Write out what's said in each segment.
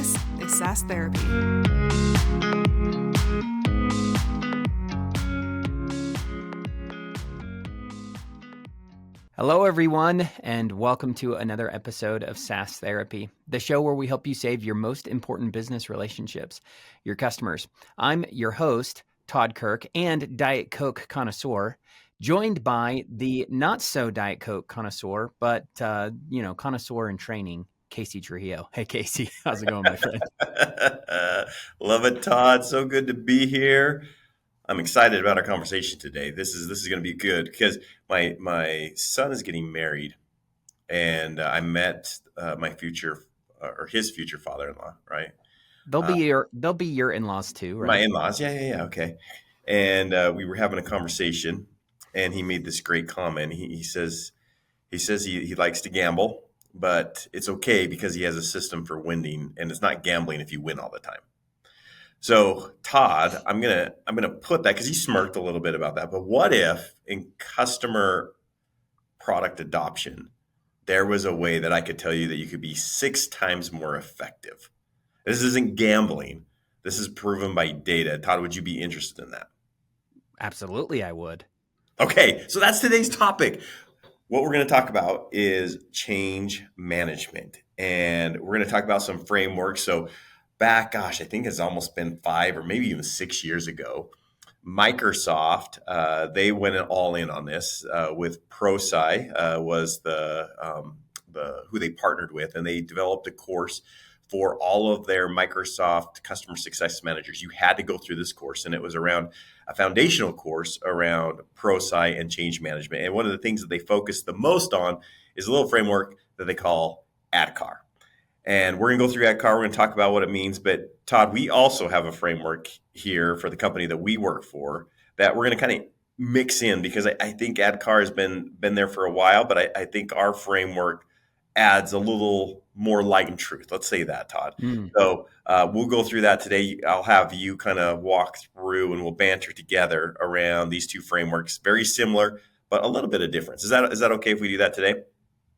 This is SaaS Therapy. Hello, everyone, and welcome to another episode of SaaS Therapy, the show where we help you save your most important business relationships, your customers. I'm your host, Todd Kirk, and Diet Coke connoisseur, joined by the not-so-Diet Coke connoisseur, but, connoisseur in training, Casey Trujillo. Hey, Casey. How's it going, my friend? Love it, Todd. So good to be here. I'm excited about our conversation today. This is going to be good because my son is getting married, and I met my future or his future father-in-law. Right? They'll be your in-laws too, right? My in-laws. Yeah. Okay. And we were having a conversation, and he made this great comment. He says he likes to gamble, but it's okay because he has a system for winning, and it's not gambling if you win all the time. So, Todd, I'm gonna put that because he smirked a little bit about that. But what if in customer product adoption, there was a way that I could tell you that you could be 6 times more effective? This isn't gambling. This is proven by data. Todd, would you be interested in that? Absolutely, I would. Okay, so that's today's topic. What we're going to talk about is change management, and we're going to talk about some frameworks. So back, I think it's almost been 5 or maybe even 6 years ago, Microsoft, they went all in on this with ProSci was the who they partnered with, and they developed a course for all of their Microsoft customer success managers. You had to go through this course, and it was around a foundational course around ProSci and change management. And one of the things that they focused the most on is a little framework that they call ADKAR. And we're going to go through ADKAR. We're going to talk about what it means. But Todd, we also have a framework here for the company that we work for that we're going to kind of mix in because I think ADKAR has been there for a while, but I think our framework adds a little more light and truth. Let's say that, Todd. So we'll go through that today. I'll have you kind of walk through and we'll banter together around these two frameworks. Very similar, but a little bit of difference. Is that okay if we do that today?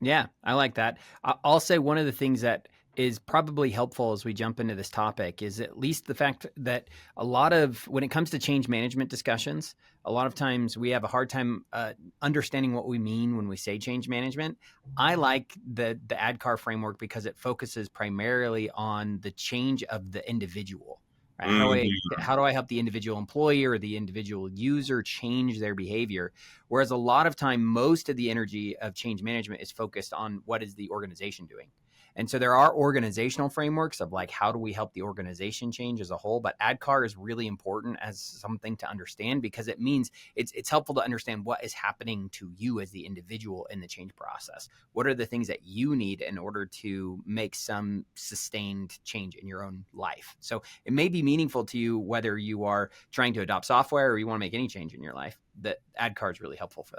Yeah, I like that. I'll say one of the things that is probably helpful as we jump into this topic is at least the fact that when it comes to change management discussions, a lot of times we have a hard time understanding what we mean when we say change management. I like the ADKAR framework because it focuses primarily on the change of the individual. Right? How do I help the individual employee or the individual user change their behavior? Whereas a lot of time, most of the energy of change management is focused on what is the organization doing. And so there are organizational frameworks of like, how do we help the organization change as a whole? But ADKAR is really important as something to understand because it means it's helpful to understand what is happening to you as the individual in the change process. What are the things that you need in order to make some sustained change in your own life? So it may be meaningful to you whether you are trying to adopt software or you want to make any change in your life. That ADKAR is really helpful for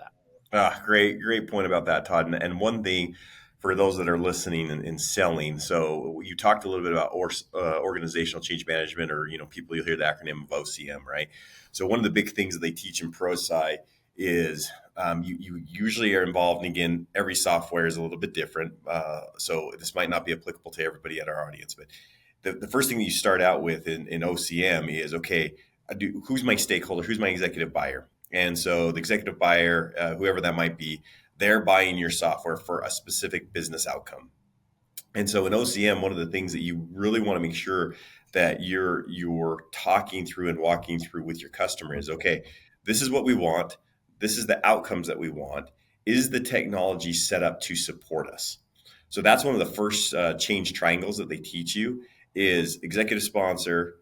that. Great point about that, Todd. And one thing for those that are listening and selling. So you talked a little bit about organizational change management, or people, you'll hear the acronym of OCM, right? So one of the big things that they teach in ProSci is you usually are involved, and again, every software is a little bit different. So this might not be applicable to everybody at our audience, but the first thing that you start out with in OCM is, okay, who's my stakeholder? Who's my executive buyer? And so the executive buyer, whoever that might be, they're buying your software for a specific business outcome. And so in OCM, one of the things that you really want to make sure that you're talking through and walking through with your customer is, okay, this is what we want. This is the outcomes that we want. Is the technology set up to support us? So that's one of the first change triangles that they teach you is executive sponsor,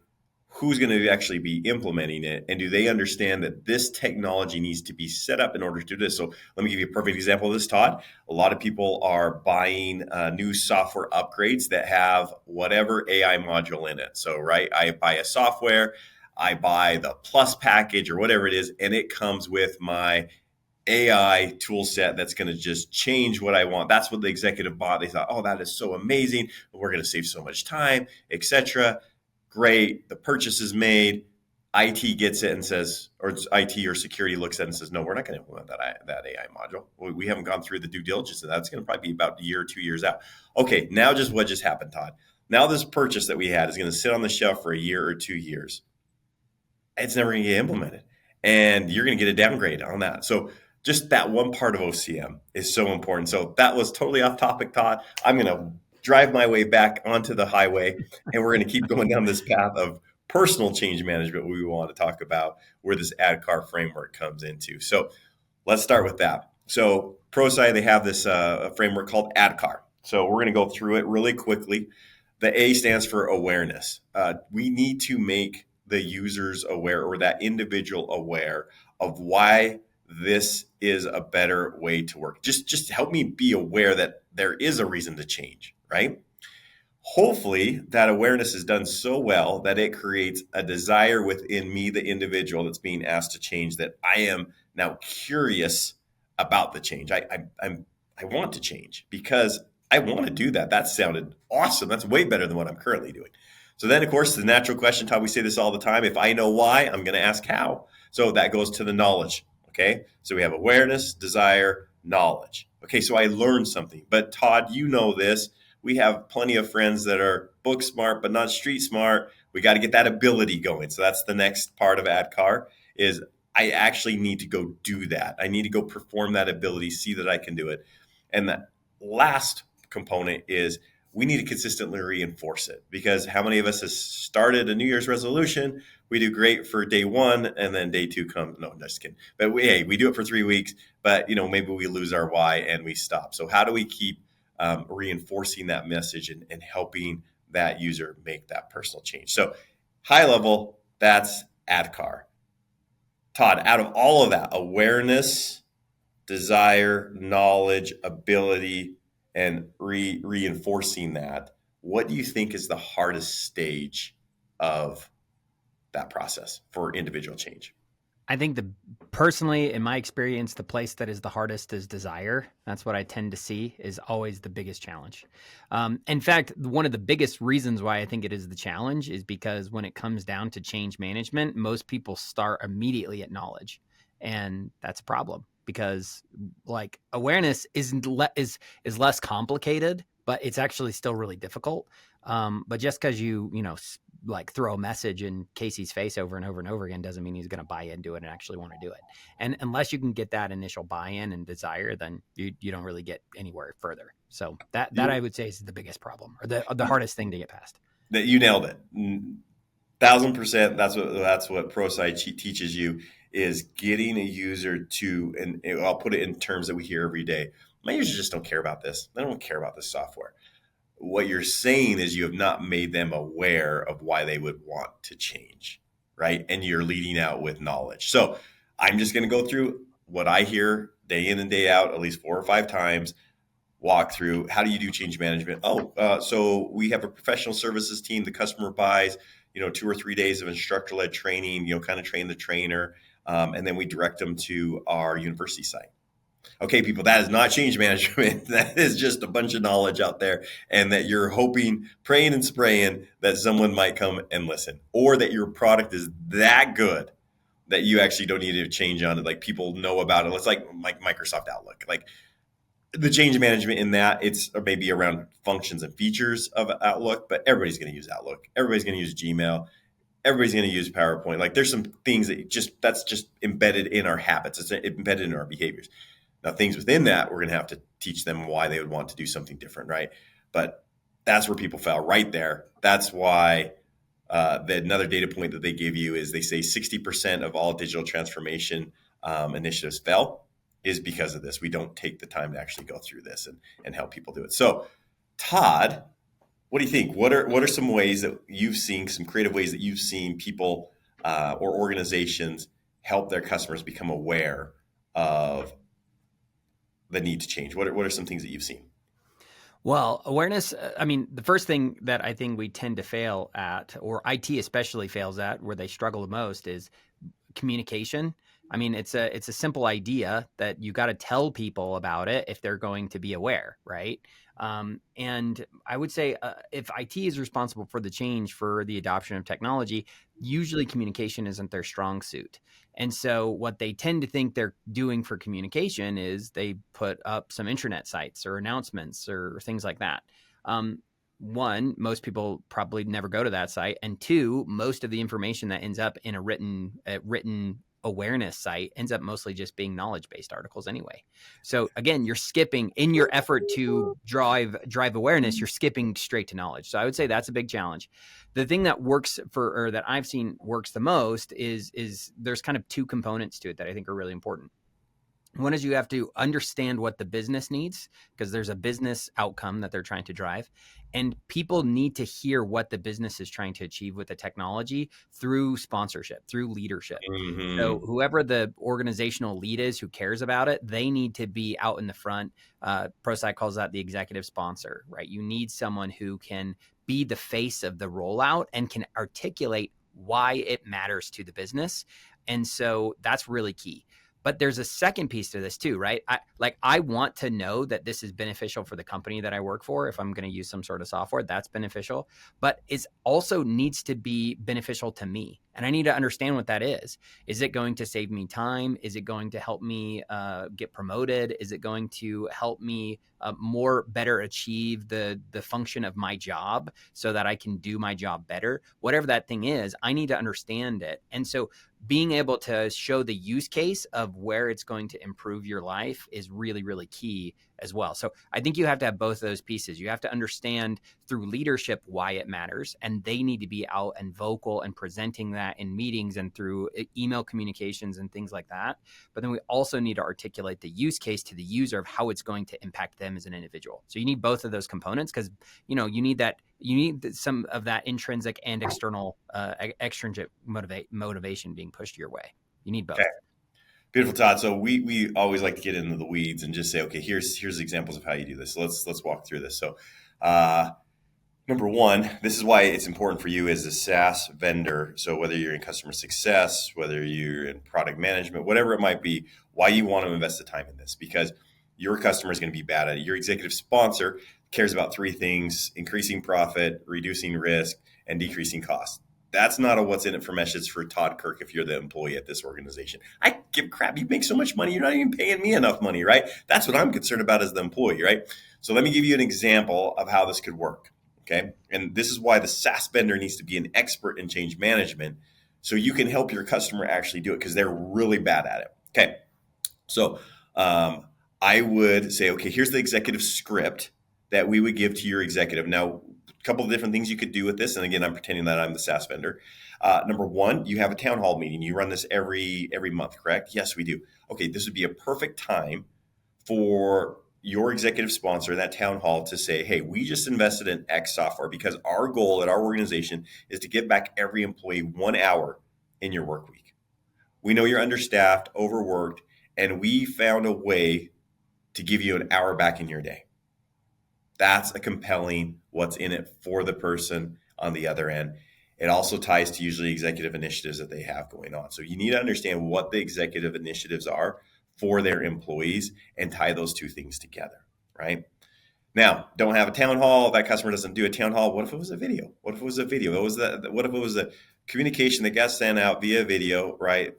who's going to actually be implementing it, and do they understand that this technology needs to be set up in order to do this? So let me give you a perfect example of this, Todd. A lot of people are buying new software upgrades that have whatever AI module in it. So, right, I buy a software, I buy the Plus package or whatever it is, and it comes with my AI tool set that's going to just change what I want. That's what the executive bought. They thought, oh, that is so amazing. We're going to save so much time, etc. Great. The purchase is made. IT gets it and says, or IT or security looks at it and says, no, we're not going to implement that AI module. We haven't gone through the due diligence, and that's going to probably be about a year or 2 years out. Okay, now what just happened, Todd? Now this purchase that we had is going to sit on the shelf for a year or 2 years. It's never going to get implemented. And you're going to get a downgrade on that. So just that one part of OCM is so important. So that was totally off topic, Todd. I'm going to drive my way back onto the highway, and we're going to keep going down this path of personal change management we want to talk about, where this ADKAR framework comes into. So let's start with that. So ProSci, they have this framework called ADKAR. So we're going to go through it really quickly. The A stands for awareness. We need to make the users aware, or that individual aware, of why this is a better way to work. Just help me be aware that there is a reason to change, right? Hopefully that awareness is done so well that it creates a desire within me, the individual that's being asked to change, that I am now curious about the change. I want to change because I want to do that. That sounded awesome. That's way better than what I'm currently doing. So then, of course, the natural question, Todd, we say this all the time. If I know why, I'm going to ask how. So that goes to the knowledge. Okay. So we have awareness, desire, knowledge. Okay. So I learned something. But Todd, you know this. We have plenty of friends that are book smart, but not street smart. We got to get that ability going. So that's the next part of ADKAR is I actually need to go do that. I need to go perform that ability, see that I can do it. And the last component is we need to consistently reinforce it, because how many of us has started a New Year's resolution? We do great for day one, and then day two comes. No, just kidding. But we do it for 3 weeks, but maybe we lose our why and we stop. So how do we keep reinforcing that message and helping that user make that personal change? So high level, that's ADKAR. Todd, out of all of that, awareness, desire, knowledge, ability, and reinforcing that, what do you think is the hardest stage of that process for individual change? I think personally, in my experience, the place that is the hardest is desire. That's what I tend to see is always the biggest challenge. In fact, one of the biggest reasons why I think it is the challenge is because when it comes down to change management, most people start immediately at knowledge. And that's a problem because like awareness is less complicated, but it's actually still really difficult. But just because you like throw a message in Casey's face over and over and over again doesn't mean he's going to buy into it and actually want to do it. And unless you can get that initial buy-in and desire, then you don't really get anywhere further. So that I would say is the biggest problem, or the hardest thing to get past. That you nailed it. 1,000%. That's what ProSci teaches you, is getting a user to, and I'll put it in terms that we hear every day. My users just don't care about this. They don't care about this software. What you're saying is you have not made them aware of why they would want to change, right? And you're leading out with knowledge. So I'm just going to go through what I hear day in and day out, at least 4 or 5 times, walk through. How do you do change management? So we have a professional services team. The customer buys, 2 or 3 days of instructor-led training, kind of train the trainer. And then we direct them to our university site. Okay, people, that is not change management. That is just a bunch of knowledge out there, and that you're hoping, praying and spraying that someone might come and listen, or that your product is that good that you actually don't need to change on it. Like people know about it. It's like Microsoft Outlook. Like the change management in that, it's maybe around functions and features of Outlook, but everybody's going to use Outlook. Everybody's going to use Gmail. Everybody's going to use PowerPoint. Like there's some things that's just embedded in our habits. It's embedded in our behaviors. Now, things within that, we're going to have to teach them why they would want to do something different, right? But that's where people fail right there. That's why another data point that they give you is they say 60% of all digital transformation initiatives fail is because of this. We don't take the time to actually go through this and help people do it. So, Todd, what do you think? What are some ways that you've seen, some creative ways that you've seen people or organizations help their customers become aware of the need to change? What are some things that you've seen? Well, awareness, the first thing that I think we tend to fail at, or IT especially fails at, where they struggle the most, is communication. It's a simple idea that you got to tell people about it if they're going to be aware, right? And I would say if IT is responsible for the change, for the adoption of technology, usually communication isn't their strong suit. And so what they tend to think they're doing for communication is they put up some intranet sites or announcements or things like that. one, most people probably never go to that site, and two, most of the information that ends up in a written awareness site ends up mostly just being knowledge-based articles anyway. So again, you're skipping in your effort to drive awareness, you're skipping straight to knowledge. So I would say that's a big challenge. The thing that works or that I've seen works the most is there's kind of two components to it that I think are really important. One is you have to understand what the business needs, because there's a business outcome that they're trying to drive. And people need to hear what the business is trying to achieve with the technology through sponsorship, through leadership. So Mm-hmm. whoever the organizational lead is who cares about it, they need to be out in the front. ProSci calls that the executive sponsor, right? You need someone who can be the face of the rollout and can articulate why it matters to the business. And so that's really key. But there's a second piece to this too, right? I want to know that this is beneficial for the company that I work for. If I'm going to use some sort of software, that's beneficial. But it also needs to be beneficial to me. And I need to understand what that is. Is it going to save me time? Is it going to help me get promoted? Is it going to help me better achieve the function of my job so that I can do my job better? Whatever that thing is, I need to understand it. And so being able to show the use case of where it's going to improve your life is really, really key as well. So I think you have to have both of those pieces. You have to understand through leadership why it matters, and they need to be out and vocal and presenting that in meetings and through email communications and things like that. But then we also need to articulate the use case to the user of how it's going to impact them as an individual. So you need both of those components, because you need some of that intrinsic and external extrinsic motivation being pushed your way. You need both. Okay. Beautiful, Todd. So we always like to get into the weeds and just say, okay, here's examples of how you do this. So let's walk through this. So number one, this is why it's important for you as a SaaS vendor. So whether you're in customer success, whether you're in product management, whatever it might be, why you want to invest the time in this, because your customer is going to be bad at it. Your executive sponsor cares about three things: increasing profit, reducing risk, and decreasing costs. That's not a what's in it for message for Todd Kirk if you're the employee at this organization. I give crap. You make so much money. You're not even paying me enough money, right? That's what I'm concerned about as the employee, right? So let me give you an example of how this could work, okay? And this is why the SaaS vendor needs to be an expert in change management, so you can help your customer actually do it, because they're really bad at it, okay? So I would say, okay, here's the executive script that we would give to your executive. Now, a couple of different things you could do with this. And again, I'm pretending that I'm the SaaS vendor. Number one, you have a town hall meeting. You run this every month, correct? Yes, we do. Okay, this would be a perfect time for your executive sponsor, that town hall, to say, hey, we just invested in X software because our goal at our organization is to give back every employee 1 hour in your work week. We know you're understaffed, overworked, and we found a way to give you an hour back in your day. That's a compelling what's in it for the person on the other end. It also ties to usually executive initiatives that they have going on. So you need to understand what the executive initiatives are for their employees and tie those two things together, right? Now, don't have a town hall. That customer doesn't do a town hall. What if it was a video? What if it was a video? What if it was a communication that got sent out via video, right?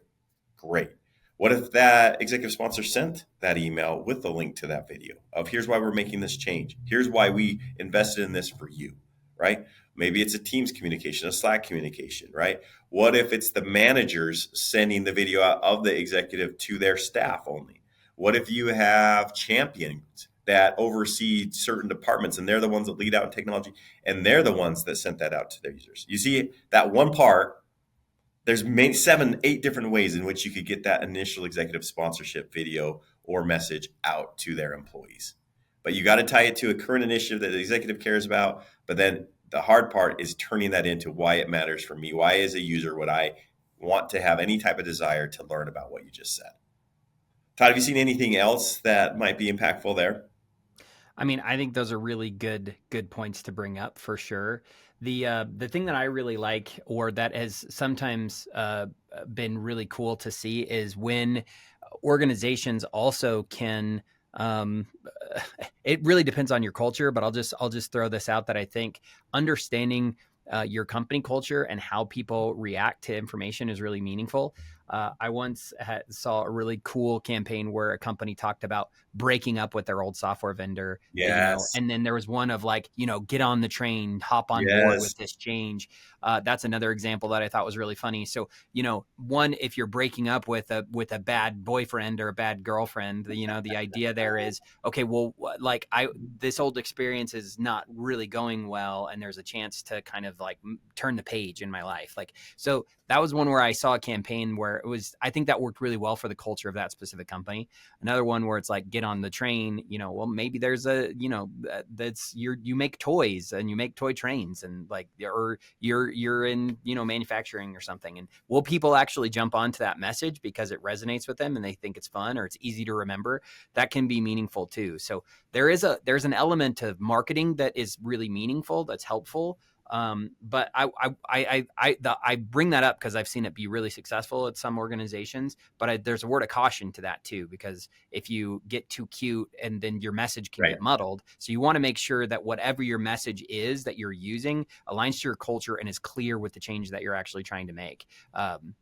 Great. What if that executive sponsor sent that email with the link to that video of here's why we're making this change. Here's why we invested in this for you, right? Maybe it's a Teams communication, a Slack communication, right? What if it's the managers sending the video out of the executive to their staff only? What if you have champions that oversee certain departments and they're the ones that lead out in technology and they're the ones that sent that out to their users? You see that one part. There's 7, 8 different ways in which you could get that initial executive sponsorship video or message out to their employees. But you got to tie it to a current initiative that the executive cares about. But then the hard part is turning that into why it matters for me. Why, as a user, would I want to have any type of desire to learn about what you just said? Todd, have you seen anything else that might be impactful there? I mean, I think those are really good points to bring up for sure. The thing that I really like, or that has sometimes been really cool to see, is when organizations also can. It really depends on your culture, but I'll just throw this out that I think understanding your company culture and how people react to information is really meaningful. I once saw a really cool campaign where a company talked about breaking up with their old software vendor, Yes. and then there was one of like, get on the train, hop on board Yes. with this change. That's another example that I thought was really funny. So, one, if you're breaking up with a bad boyfriend or a bad girlfriend, the idea there is, okay, well, like this old experience is not really going well, and there's a chance to kind of like turn the page in my life. Like, so that was one where I saw a campaign where I think that worked really well for the culture of that specific company. Another one where it's like, get on the train, well, maybe there's that's you make toys and you make toy trains, and like, or you're in, manufacturing or something. And will people actually jump onto that message because it resonates with them and they think it's fun or it's easy to remember? That can be meaningful too. So there's an element of marketing that is really meaningful, that's helpful. But I bring that up because I've seen it be really successful at some organizations. But there's a word of caution to that too, because if you get too cute, and then your message can Right. get muddled. So you want to make sure that whatever your message is that you're using aligns to your culture and is clear with the change that you're actually trying to make.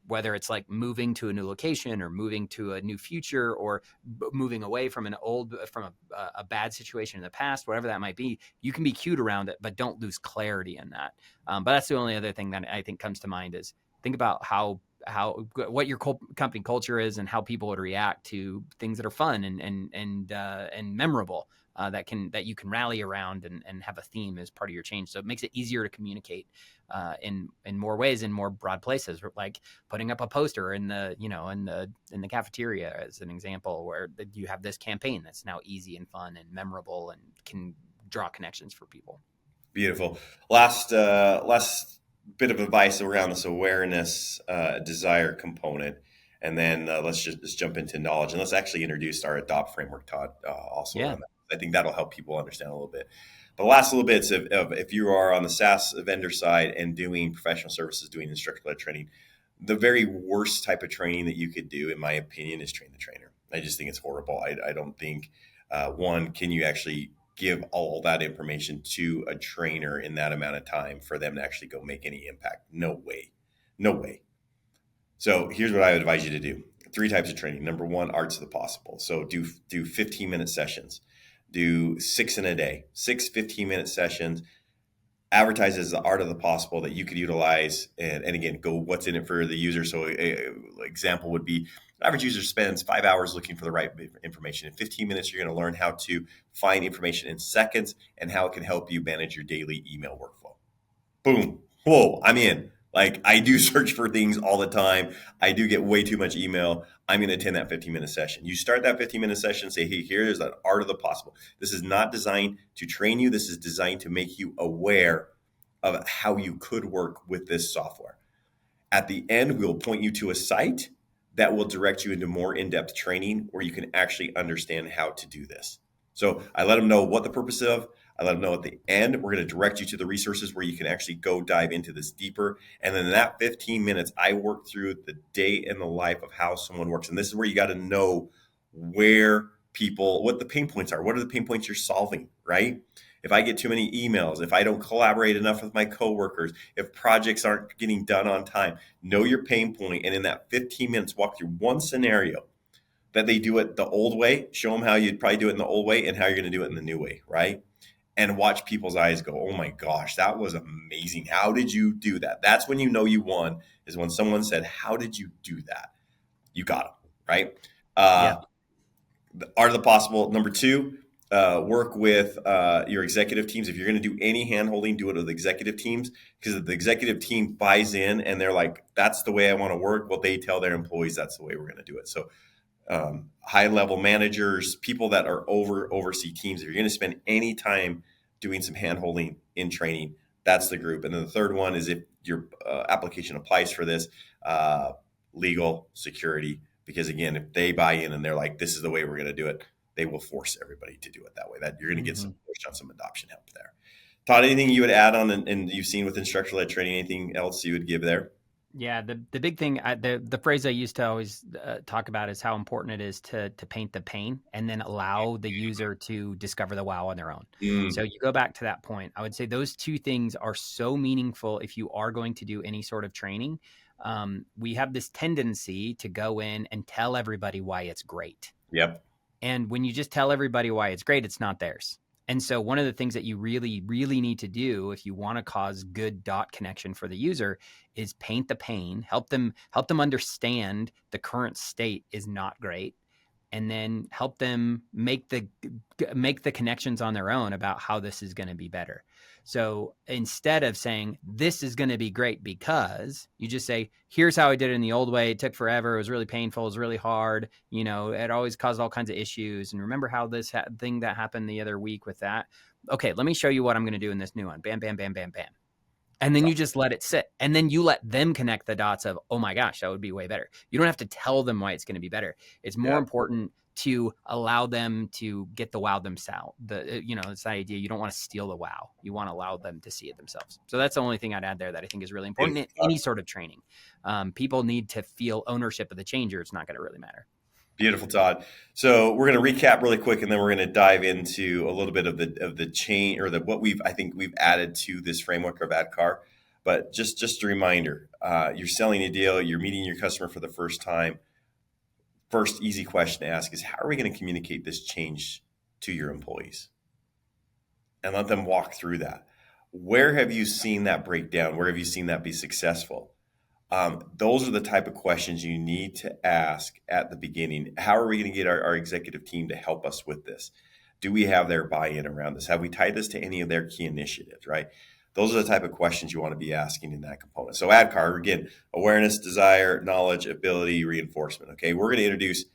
Whether it's like moving to a new location or moving to a new future, or moving away from a bad situation in the past, whatever that might be, you can be cute around it, but don't lose clarity in that. But that's the only other thing that I think comes to mind is think about what your company culture is and how people would react to things that are fun and memorable, that you can rally around and have a theme as part of your change. So it makes it easier to communicate in more ways, in more broad places, like putting up a poster in the in the cafeteria as an example, where you have this campaign that's now easy and fun and memorable and can draw connections for people. Beautiful. Last bit of advice around this awareness, desire component, and then let's jump into knowledge, and let's actually introduce our adopt framework, Todd, also Yeah. around that. I think that'll help people understand a little bit. But the last little bits of if you are on the SaaS vendor side and doing professional services, doing instructor-led training, the very worst type of training that you could do, in my opinion, is train the trainer. I just think it's horrible. I don't think one, can you actually give all that information to a trainer in that amount of time for them to actually go make any impact? No way. No way. So here's what I would advise you to do. 3 types of training. Number 1, arts of the possible. So do 15-minute sessions. Do 6 in a day. 6 15-minute sessions. Advertise as the art of the possible that you could utilize, and again, go what's in it for the user. So example would be, average user spends 5 hours looking for the right information. In 15 minutes, you're going to learn how to find information in seconds and how it can help you manage your daily email workflow. Boom. Whoa, I'm in. Like, I do search for things all the time. I do get way too much email. I'm going to attend that 15-minute session. You start that 15-minute session, say, hey, here's the art of the possible. This is not designed to train you. This is designed to make you aware of how you could work with this software. At the end, we'll point you to a site that will direct you into more in-depth training where you can actually understand how to do this. So I let them know what the purpose of. I let them know at the end, we're going to direct you to the resources where you can actually go dive into this deeper. And then in that 15 minutes, I work through the day in the life of how someone works. And this is where you got to know what the pain points are. What are the pain points you're solving, right? If I get too many emails, if I don't collaborate enough with my coworkers, if projects aren't getting done on time, know your pain point. And in that 15 minutes, walk through one scenario that they do it the old way, show them how you'd probably do it in the old way and how you're going to do it in the new way, right? And watch people's eyes go, oh my gosh, that was amazing. How did you do that? That's when you know you won, is when someone said, how did you do that? You got them, right? Yeah. The art of the possible. Number 2, work with your executive teams. If you're going to do any hand holding, do it with executive teams, because if the executive team buys in and they're like, that's the way I want to work, well, they tell their employees that's the way we're going to do it. So high level managers, people that are oversee teams, if you're going to spend any time doing some hand holding in training, that's the group. And then the third one is, if your application applies for this, legal, security, because again, if they buy in and they're like, this is the way we're going to do it, they will force everybody to do it that way. That you're going to get some push on some adoption help there. Todd, anything you would add on, and you've seen with instructor-led training, anything else you would give there? Yeah, the big thing, the phrase I used to always talk about is how important it is to paint the pain and then allow the user to discover the wow on their own. So you go back to that point. I would say those 2 things are so meaningful if you are going to do any sort of training. we have this tendency to go in and tell everybody why it's great. Yep. And when you just tell everybody why it's great, it's not theirs. And so one of the things that you really, really need to do if you want to cause good dot connection for the user is paint the pain, help them understand the current state is not great, and then help them make the connections on their own about how this is going to be better. So instead of saying this is going to be great because, you just say, here's how I did it in the old way. It took forever. It was really painful. It was really hard. You know, it always caused all kinds of issues. And remember how this thing that happened the other week with that? Okay, let me show you what I'm going to do in this new one. Bam, bam, bam, bam, bam. And then you just let it sit. And then you let them connect the dots of, oh my gosh, that would be way better. You don't have to tell them why it's going to be better. It's more important to allow them to get the wow themselves. It's that idea. You don't want to steal the wow. You want to allow them to see it themselves. So that's the only thing I'd add there that I think is really important in any sort of training. People need to feel ownership of the change, or it's not going to really matter. Beautiful, Todd. So we're going to recap really quick, and then we're going to dive into a little bit of the change, or what I think we've added to this framework of ADKAR. But just a reminder, you're selling a deal, you're meeting your customer for the first time. First easy question to ask is, how are we going to communicate this change to your employees? And let them walk through that. Where have you seen that break down? Where have you seen that be successful? Those are the type of questions you need to ask at the beginning. How are we going to get our executive team to help us with this? Do we have their buy-in around this? Have we tied this to any of their key initiatives, right? Those are the type of questions you want to be asking in that component. So ADKAR, again, awareness, desire, knowledge, ability, reinforcement. Okay, we're going to introduce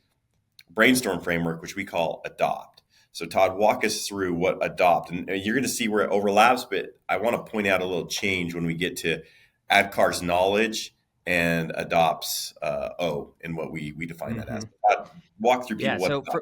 brainstorm framework, which we call adopt. So Todd, walk us through what adopt, and you're going to see where it overlaps, but I want to point out a little change when we get to ADKAR's knowledge and adopts O, and what we define that as. Walk through people what adopt is.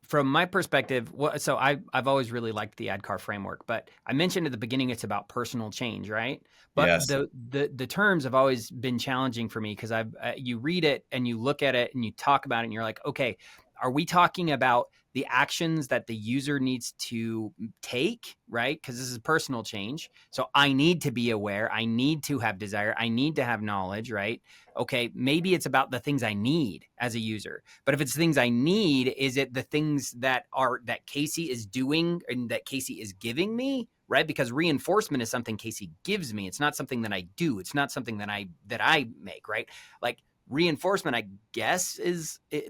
From my perspective, so I've always really liked the ADKAR framework, but I mentioned at the beginning it's about personal change, right? But Yes. the terms have always been challenging for me because you read it and you look at it and you talk about it and you're like, okay, are we talking about the actions that the user needs to take, right? Because this is personal change. So I need to be aware. I need to have desire. I need to have knowledge, right? Okay, maybe it's about the things I need as a user. But if it's things I need, is it the things that Casey is doing and that Casey is giving me, right? Because reinforcement is something Casey gives me. It's not something that I do. It's not something that I make, right? Like reinforcement, I guess,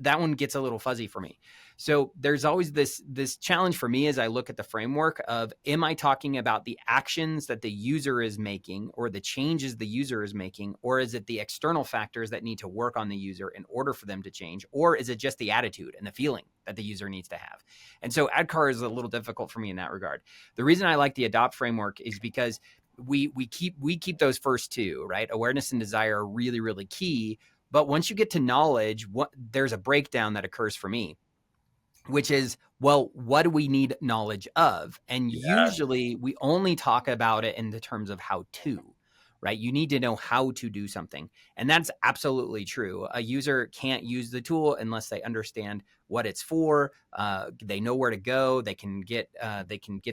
that one gets a little fuzzy for me. So there's always this challenge for me as I look at the framework of, am I talking about the actions that the user is making or the changes the user is making, or is it the external factors that need to work on the user in order for them to change, or is it just the attitude and the feeling that the user needs to have? And so ADKAR is a little difficult for me in that regard. The reason I like the adopt framework is because we keep those first two, right? Awareness and desire are really, really key. But once you get to knowledge, there's a breakdown that occurs for me, which is, well, what do we need knowledge of? And usually we only talk about it in the terms of how to, right? You need to know how to do something. And that's absolutely true. A user can't use the tool unless they understand what it's for. They know where to go. They can get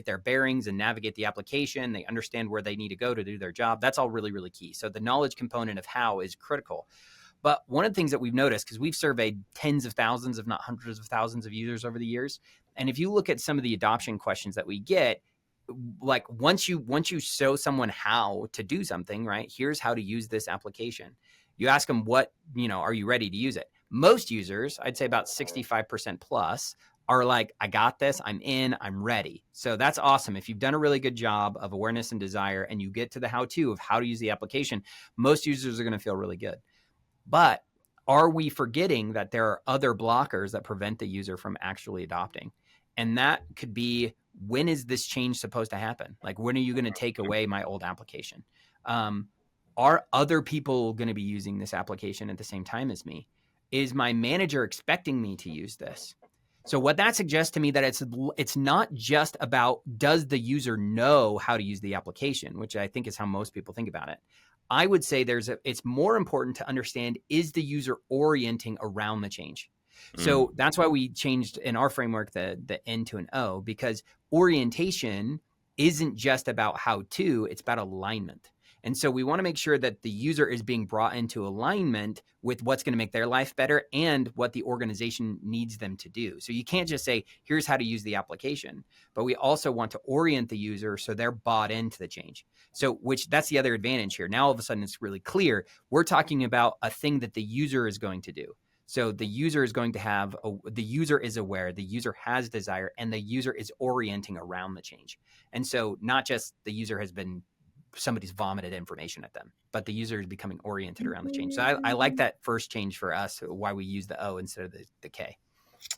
their bearings and navigate the application. They understand where they need to go to do their job. That's all really, really key. So the knowledge component of how is critical. But one of the things that we've noticed, because we've surveyed tens of thousands, if not hundreds of thousands of users over the years, and if you look at some of the adoption questions that we get, like once you show someone how to do something, right? Here's how to use this application. You ask them, are you ready to use it? Most users, I'd say about 65% plus, are like, I got this, I'm in, I'm ready. So that's awesome. If you've done a really good job of awareness and desire and you get to the how-to of how to use the application, most users are going to feel really good. But are we forgetting that there are other blockers that prevent the user from actually adopting? And that could be, when is this change supposed to happen? Like, when are you going to take away my old application? Are other people going to be using this application at the same time as me? Is my manager expecting me to use this? So what that suggests to me that it's not just about, does the user know how to use the application, which I think is how most people think about it. I would say it's more important to understand, is the user orienting around the change? So that's why we changed in our framework the N to an O, because orientation isn't just about how to, it's about alignment. And so we want to make sure that the user is being brought into alignment with what's going to make their life better and what the organization needs them to do. So you can't just say, here's how to use the application, but we also want to orient the user so they're bought into the change. So that's the other advantage here. Now all of a sudden it's really clear. We're talking about a thing that the user is going to do. So the user is going to have, the user is aware, the user has desire, and the user is orienting around the change. And so not just the user has been, somebody's vomited information at them, but the user is becoming oriented around the change. So I like that first change for us, why we use the O instead of the K.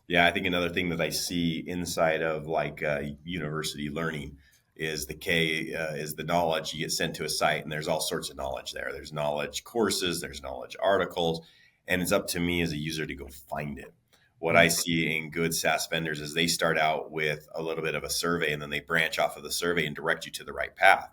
Yeah, I think another thing that I see inside of like university learning is the K is the knowledge. You get sent to a site and there's all sorts of knowledge there. There's knowledge courses, there's knowledge articles, and it's up to me as a user to go find it. What I see in good SaaS vendors is they start out with a little bit of a survey and then they branch off of the survey and direct you to the right path.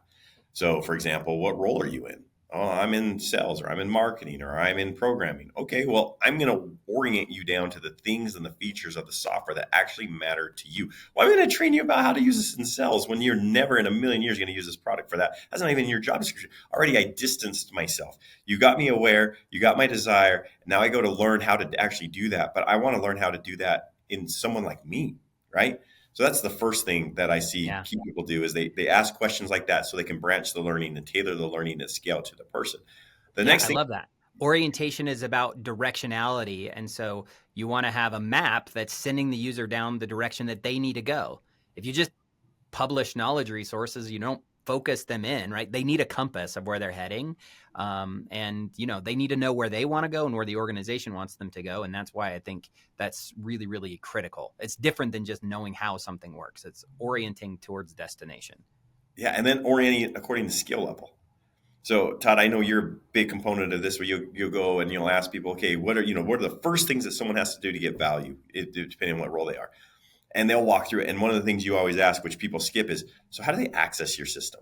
So, for example, what role are you in? Oh, I'm in sales, or I'm in marketing, or I'm in programming. Okay, well, I'm going to orient you down to the things and the features of the software that actually matter to you. Well, I'm going to train you about how to use this in sales when you're never in a million years going to use this product for that. That's not even your job description. Already, I distanced myself. You got me aware. You got my desire. Now I go to learn how to actually do that. But I want to learn how to do that in someone like me, right? So that's the first thing that I see key people do is they ask questions like that so they can branch the learning and tailor the learning and scale to the person. The next thing, I love that. Orientation is about directionality. And so you want to have a map that's sending the user down the direction that they need to go. If you just publish knowledge resources, you don't focus them in, right? They need a compass of where they're heading. And, they need to know where they want to go and where the organization wants them to go. And that's why I think that's really, really critical. It's different than just knowing how something works. It's orienting towards destination. Yeah. And then orienting it according to skill level. So Todd, I know you're a big component of this where you'll go and you'll ask people, okay, what are the first things that someone has to do to get value, depending on what role they are. And they'll walk through it. And one of the things you always ask, which people skip, is, so how do they access your system?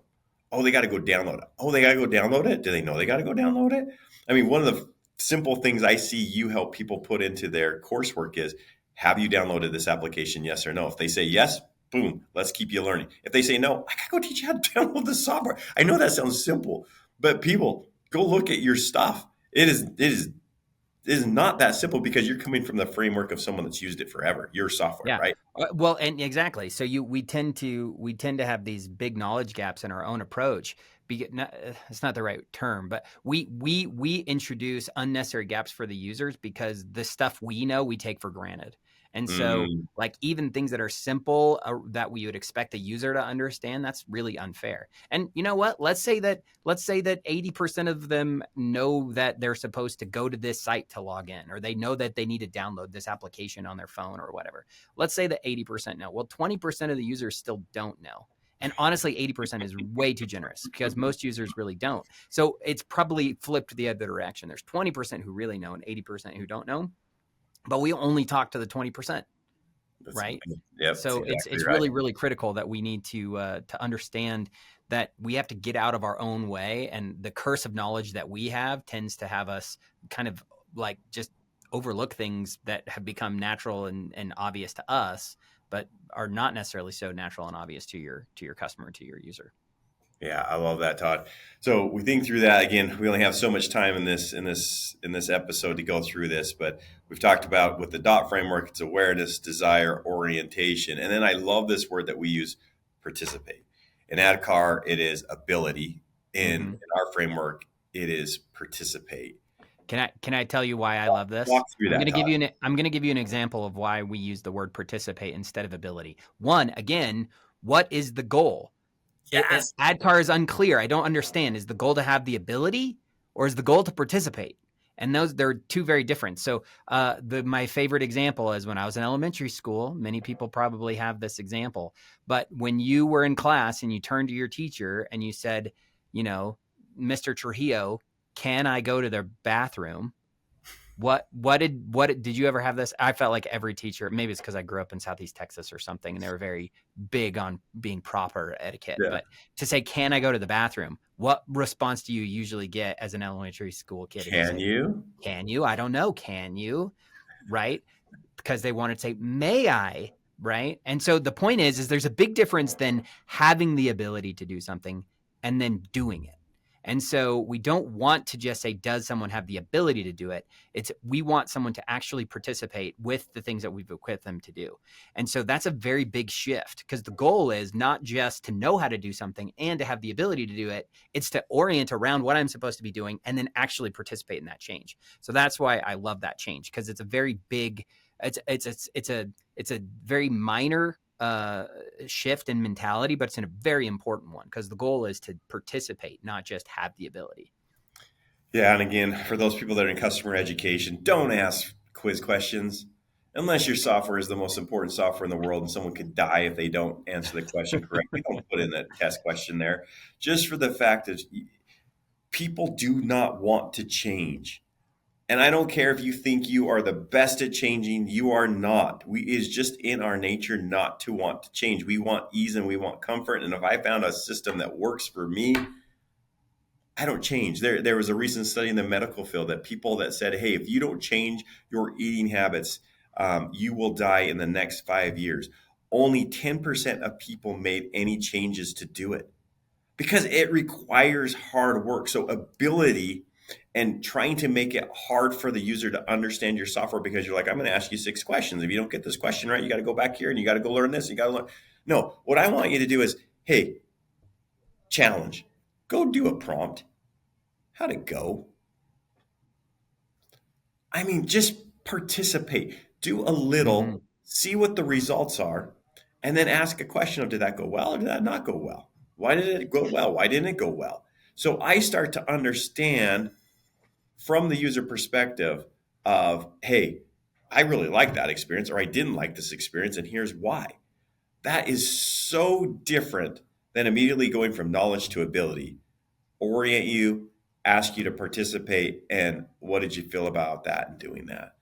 Oh, they got to go download it. Oh, they got to go download it? Do they know they got to go download it? I mean, one of the simple things I see you help people put into their coursework is, have you downloaded this application, yes or no? If they say yes, boom, let's keep you learning. If they say no, I got to go teach you how to download the software. I know that sounds simple, but people, go look at your stuff. It is not that simple because you're coming from the framework of someone that's used it forever. Your software, right? Well, and exactly. So we tend to have these big knowledge gaps in our own approach. It's not the right term, but we introduce unnecessary gaps for the users because the stuff we know we take for granted. And so like even things that are simple that we would expect a user to understand, that's really unfair. And you know what? Let's say that 80% of them know that they're supposed to go to this site to log in, or they know that they need to download this application on their phone or whatever. Let's say that 80% know. Well, 20% of the users still don't know. And honestly, 80% is way too generous because most users really don't. So it's probably flipped the other direction. There's 20% who really know and 80% who don't know. But we only talk to the 20%, right? Yep, so it's right. really, really critical that we need to understand that we have to get out of our own way. And the curse of knowledge that we have tends to have us kind of like just overlook things that have become natural and obvious to us, but are not necessarily so natural and obvious to your customer, to your user. Yeah, I love that, Todd. So we think through that again. We only have so much time in this episode to go through this, but we've talked about with the DOT framework, it's awareness, desire, orientation, and then I love this word that we use, participate. In ADKAR, it is ability. In our framework, it is participate. Can I tell you why I love this? Walk through that, I'm going to give you an example of why we use the word participate instead of ability. One, again, what is the goal? Yes. ADKAR is unclear. I don't understand. Is the goal to have the ability or is the goal to participate? And they're two very different. So my favorite example is when I was in elementary school. Many people probably have this example. But when you were in class and you turned to your teacher and you said, Mr. Trujillo, can I go to the bathroom? What did you ever have this? I felt like every teacher, maybe it's because I grew up in Southeast Texas or something, and they were very big on being proper etiquette. Yeah. But to say, can I go to the bathroom? What response do you usually get as an elementary school kid? Can you? Can you? I don't know. Can you? Right? Because they wanted to say, may I? Right? And so the point is there's a big difference than having the ability to do something and then doing it. And so we don't want to just say, does someone have the ability to do it? We want someone to actually participate with the things that we've equipped them to do. And so that's a very big shift, because the goal is not just to know how to do something and to have the ability to do it. It's to orient around what I'm supposed to be doing and then actually participate in that change. So that's why I love that change, because it's a very big, it's a very minor shift in mentality, but it's a very important one, because the goal is to participate, not just have the ability. Yeah, and again, for those people that are in customer education, don't ask quiz questions unless your software is the most important software in the world and someone could die if they don't answer the question correctly. Don't put in a test question there, just for the fact that people do not want to change. And I don't care if you think you are the best at changing, you are not. It's just in our nature not to want to change. We want ease and we want comfort. And if I found a system that works for me, I don't change. There was a recent study in the medical field that people that said, hey, if you don't change your eating habits, you will die in the next 5 years. Only 10% of people made any changes to do it because it requires hard work. So ability and trying to make it hard for the user to understand your software, because you're like, I'm going to ask you 6 questions. If you don't get this question right, you got to go back here and you got to go learn this. You got to learn. No, what I want you to do is, hey, challenge. Go do a prompt. How'd it go? I mean, just participate. Do a little, see what the results are, and then ask a question of, did that go well or did that not go well? Why did it go well? Why didn't it go well? So I start to understand from the user perspective of, hey, I really like that experience, or I didn't like this experience, and here's why. That is so different than immediately going from knowledge to ability. Orient you, ask you to participate, and what did you feel about that and doing that?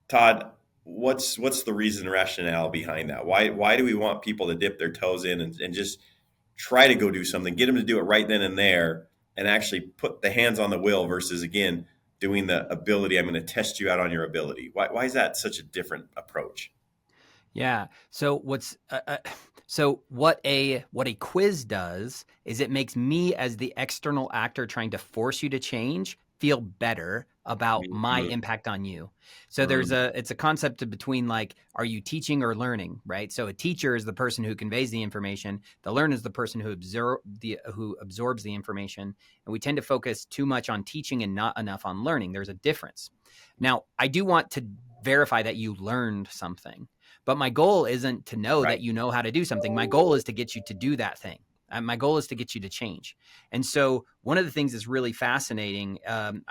Todd, what's the reason and rationale behind that? Why do we want people to dip their toes in and just try to go do something, get them to do it right then and there, and actually put the hands on the wheel versus, again, doing the ability, I'm going to test you out on your ability? Why is that such a different approach? Yeah. So what a quiz does is it makes me, as the external actor trying to force you to change, feel better about my impact on you. So it's a concept between, like, are you teaching or learning, right? So a teacher is the person who conveys the information. The learner is the person who absorbs the information. And we tend to focus too much on teaching and not enough on learning. There's a difference. Now, I do want to verify that you learned something, but my goal isn't to know that you know how to do something. My goal is to get you to do that thing. My goal is to get you to change. And so one of the things that's really fascinating, have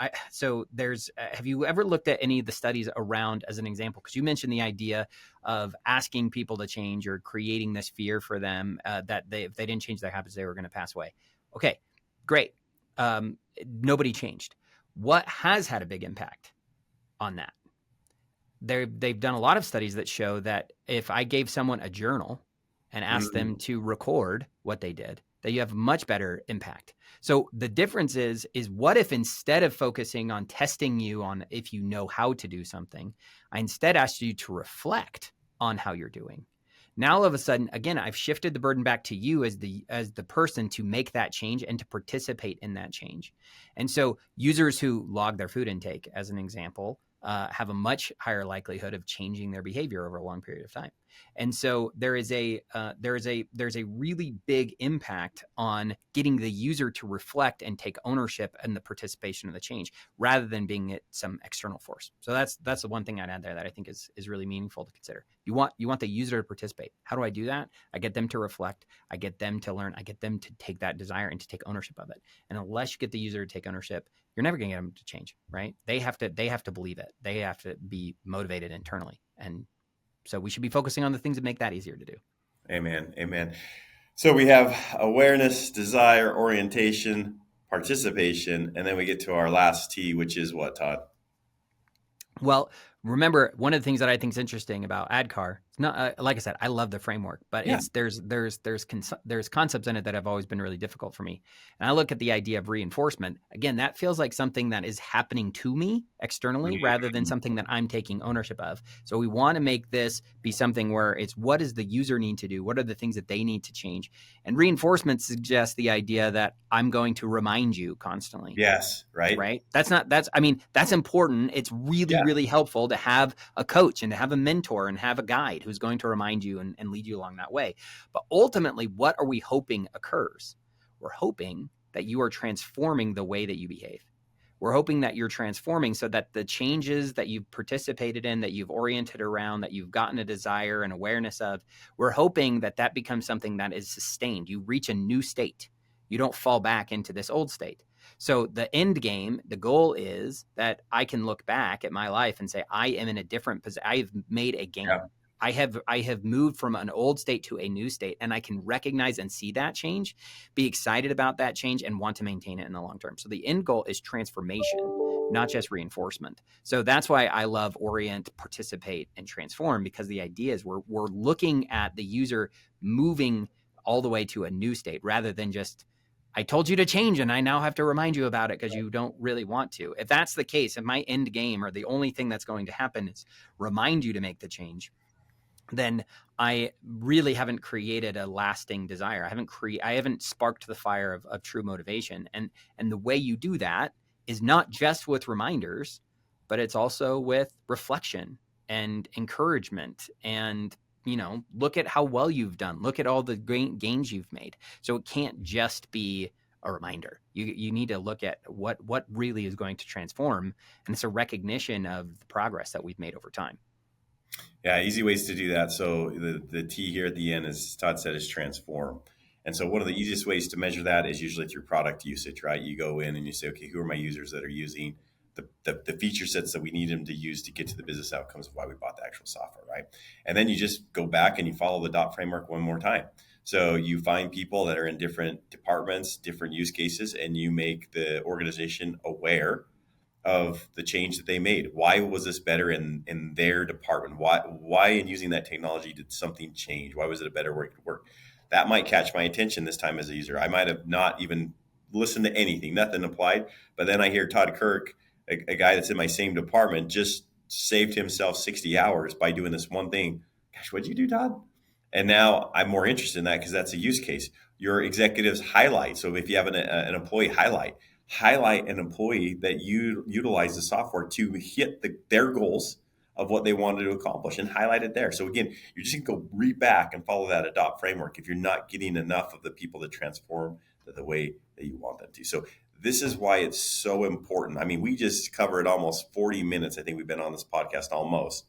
you ever looked at any of the studies around, as an example, because you mentioned the idea of asking people to change or creating this fear for them that if they didn't change their habits, they were going to pass away. Okay, great. Nobody changed. What has had a big impact on that? They've done a lot of studies that show that if I gave someone a journal and asked them to record what they did, that you have much better impact. So the difference is what if, instead of focusing on testing you on if you know how to do something, I instead asked you to reflect on how you're doing. Now, all of a sudden, again, I've shifted the burden back to you as the person to make that change and to participate in that change. And so users who log their food intake, as an example, have a much higher likelihood of changing their behavior over a long period of time. And so there's a really big impact on getting the user to reflect and take ownership in the participation of the change, rather than being it some external force. So that's the one thing I'd add there that I think is really meaningful to consider. You want the user to participate. How do I do that? I get them to reflect. I get them to learn. I get them to take that desire and to take ownership of it. And unless you get the user to take ownership, you're never going to get them to change, right? They have to believe it. They have to be motivated internally. And so we should be focusing on the things that make that easier to do. Amen. Amen. So we have awareness, desire, orientation, participation, and then we get to our last T, which is what, Todd? Well, remember, one of the things that I think is interesting about ADKAR, it's No, like I said, I love the framework, but Yeah. there's concepts in it that have always been really difficult for me. And I look at the idea of reinforcement. Again, that feels like something that is happening to me externally rather than something that I'm taking ownership of. So we want to make this be something where it's what does the user need to do? What are the things that they need to change? And reinforcement suggests the idea that I'm going to remind you constantly. Yes. Right. Right? That's important. It's really, Yeah. really helpful to have a coach and to have a mentor and have a guide who's going to remind you and lead you along that way. But ultimately, what are we hoping occurs? We're hoping that you are transforming the way that you behave. We're hoping that you're transforming so that the changes that you've participated in, that you've oriented around, that you've gotten a desire and awareness of, we're hoping that that becomes something that is sustained. You reach a new state. You don't fall back into this old state. So the end game, the goal is that I can look back at my life and say, I am in a different position. I've made a gain. Yeah. I have moved from an old state to a new state, and I can recognize and see that change, be excited about that change, and want to maintain it in the long term. So the end goal is transformation, not just reinforcement. So that's why I love orient, participate, and transform, because the idea is we're looking at the user moving all the way to a new state rather than just, I told you to change and I now have to remind you about it because you don't really want to. If that's the case, if my end game or the only thing that's going to happen is remind you to make the change, then I really haven't created a lasting desire. I haven't sparked the fire of true motivation. And the way you do that is not just with reminders, but it's also with reflection and encouragement and, look at how well you've done. Look at all the gains you've made. So it can't just be a reminder. You need to look at what really is going to transform. And it's a recognition of the progress that we've made over time. Yeah, easy ways to do that. So the T here at the end, as Todd said, is transform. And so one of the easiest ways to measure that is usually through product usage, right? You go in and you say, okay, who are my users that are using the feature sets that we need them to use to get to the business outcomes of why we bought the actual software, right? And then you just go back and you follow the DOT framework one more time. So you find people that are in different departments, different use cases, and you make the organization aware of the change that they made. Why was this better in their department? Why in using that technology did something change? Why was it a better way to work? That might catch my attention this time as a user. I might have not even listened to anything, nothing applied. But then I hear Todd Kirk, a guy that's in my same department, just saved himself 60 hours by doing this one thing. Gosh, what'd you do, Todd? And now I'm more interested in that because that's a use case. Your executives highlight. So if you have an employee highlight an employee that you utilize the software to hit their goals of what they wanted to accomplish and highlight it there. So again, you're just going to go read back and follow that adopt framework if you're not getting enough of the people that transform the way that you want them to. So this is why it's so important. I mean, we just covered almost 40 minutes. I think we've been on this podcast almost.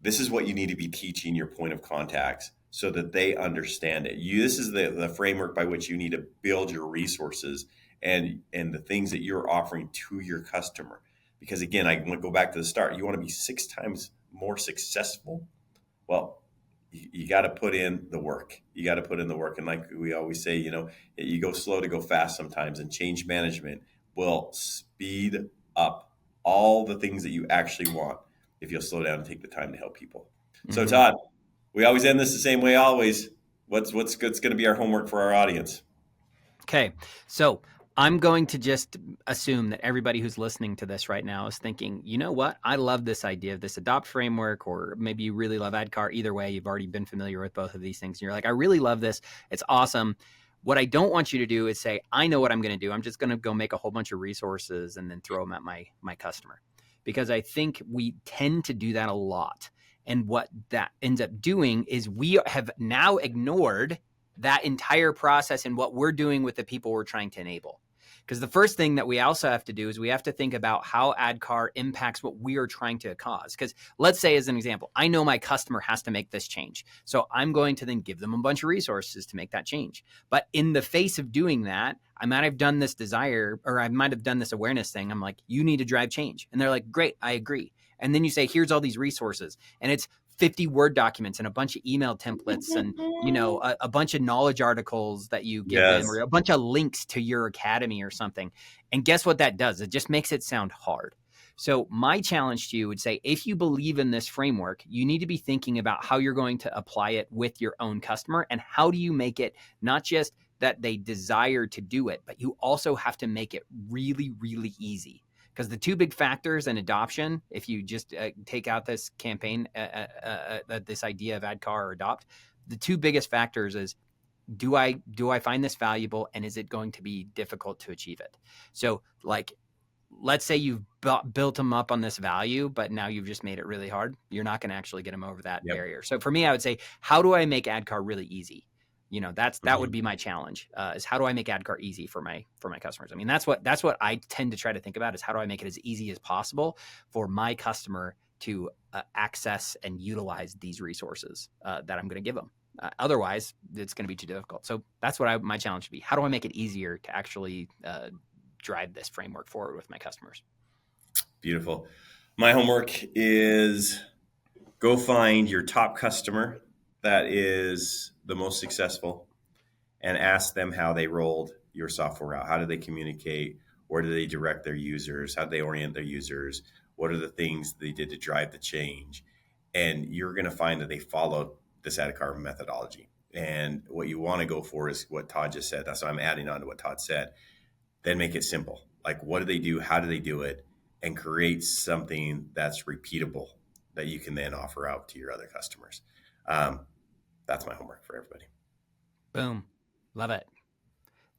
This is what you need to be teaching your point of contacts so that they understand it. This is the framework by which you need to build your resources and the things that you're offering to your customer. Because again, I want to go back to the start. You want to be 6 times more successful. Well, you got to put in the work. You got to put in the work. And like we always say, you go slow to go fast sometimes, and change management will speed up all the things that you actually want if you'll slow down and take the time to help people. Mm-hmm. So Todd, we always end this the same way always. What's going to be our homework for our audience? Okay. So I'm going to just assume that everybody who's listening to this right now is thinking, you know what? I love this idea of this adopt framework, or maybe you really love ADKAR. Either way, you've already been familiar with both of these things. And you're like, I really love this. It's awesome. What I don't want you to do is say, I know what I'm going to do. I'm just going to go make a whole bunch of resources and then throw them at my customer. Because I think we tend to do that a lot. And what that ends up doing is we have now ignored that entire process and what we're doing with the people we're trying to enable. Because the first thing that we also have to do is we have to think about how ADKAR impacts what we are trying to cause. Because let's say, as an example, I know my customer has to make this change. So I'm going to then give them a bunch of resources to make that change. But in the face of doing that, I might have done this desire, or I might have done this awareness thing. I'm like, you need to drive change. And they're like, great, I agree. And then you say, here's all these resources. And it's 50 Word documents and a bunch of email templates and, a bunch of knowledge articles that you give them, or a bunch of links to your academy or something. And guess what that does? It just makes it sound hard. So my challenge to you would say, if you believe in this framework, you need to be thinking about how you're going to apply it with your own customer, and how do you make it not just that they desire to do it, but you also have to make it really, really easy. Because the two big factors in adoption, if you just take out this campaign, this idea of ADKAR or adopt, the two biggest factors is, do I find this valuable, and is it going to be difficult to achieve it? So like, let's say you've built them up on this value, but now you've just made it really hard. You're not going to actually get them over that barrier. So for me, I would say, how do I make ADKAR really easy? That would be my challenge, is how do I make ADKAR easy for my customers? I mean, that's what I tend to try to think about, is how do I make it as easy as possible for my customer to access and utilize these resources that I'm going to give them. Otherwise, it's going to be too difficult. So that's what my challenge would be. How do I make it easier to actually drive this framework forward with my customers? Beautiful. My homework is go find your top customer that is the most successful and ask them how they rolled your software out. How do they communicate? Where do they direct their users? How do they orient their users? What are the things they did to drive the change? And you're going to find that they followed this ADKAR methodology. And what you want to go for is what Todd just said. That's why I'm adding on to what Todd said. Then make it simple. Like, what do they do? How do they do it? And create something that's repeatable that you can then offer out to your other customers. That's my homework for everybody. Boom. Love it.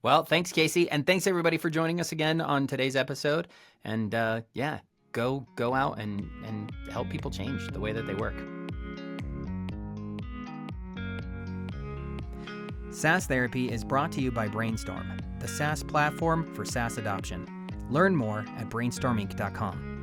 Well, thanks, Casey. And thanks, everybody, for joining us again on today's episode. And go out and help people change the way that they work. SaaS Therapy is brought to you by Brainstorm, the SaaS platform for SaaS adoption. Learn more at brainstorminc.com.